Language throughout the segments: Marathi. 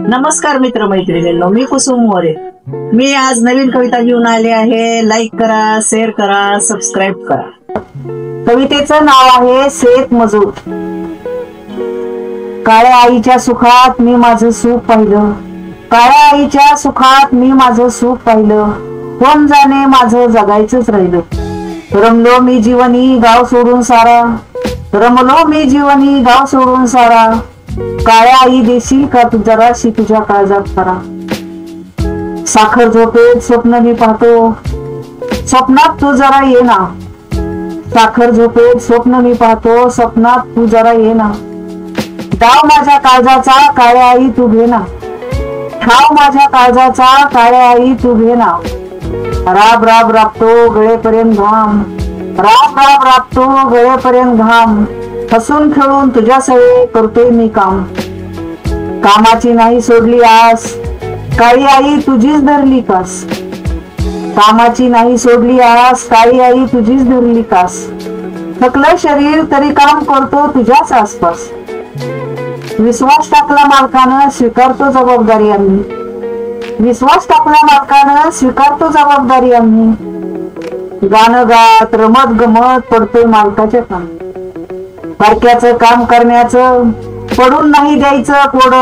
नमस्कार मित्र मैत्रिणींनो, मी कुसुम मोरे. मी आज नवीन कविता घेऊन आले आहे. लाईक करा, शेअर करा, सबस्क्राईब करा. कवितेचं नाव आहे शेतमजूर. काळ्या आईच्या सुखात मी माझं सुख पाहिलं, काळ्या आईच्या सुखात मी माझं सुख पाहिलं. कोण जाणे माझं जगायचंच राहिलं. रमलो मी जीवनी गाव सोडून सारा, रमलो मी जीवनी गाव सोडून सारा. काळ्या आई देशील का तू जराशी तुझ्या काळजात करा. साखर झोपेत स्वप्न मी पाहतो, स्वप्नात तू जरा ये ना. साखर झोपेत स्वप्न मी पाहतो, स्वप्नात तू जरा ये ना. डाव माझ्या काळजाचा काळ्या आई तू घे ना, ठाव माझ्या काळजाचा काळ्या आई तू घे ना. राब राब राबतो गळेपर्यंत घाम, राब राब राबतो गळेपर्यंत घाम. हसून खेळून तुझ्या सवे करतोय मी काम. कामाची नाही सोडली आस, काळी आई तुझीच धरली कास. कामाची नाही सोडली आस, काळी आई तुझीच धरली कास. थकलं शरीर तरी काम करतो तुझ्याच आसपास. विश्वास टाकला मालकानं स्वीकारतो जबाबदारी आम्ही, विश्वास टाकला मालकानं स्वीकारतो जबाबदारी आम्ही. गाणं गात रमत गमत पडतोय मालकाच्या कामी. परक्याचं काम करण्याचं पडून नाही द्यायचं कोड,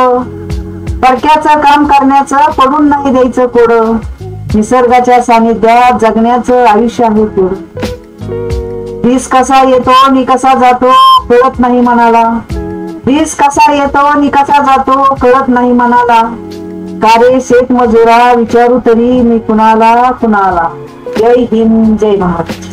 परक्याचं काम करण्याचं पडून नाही द्यायचं कोड. निसर्गाच्या सानिध्यात जगण्याचं आयुष्य आहे पुढ. दिस कसा येतो नि कसा जातो कळत नाही मनाला, दिस कसा येतो नि कसा जातो कळत नाही मनाला. का रे शेतमजुरा विचारू तरी मी कुणाला कुणाला. जय हिंद, जय महाराष्ट्र.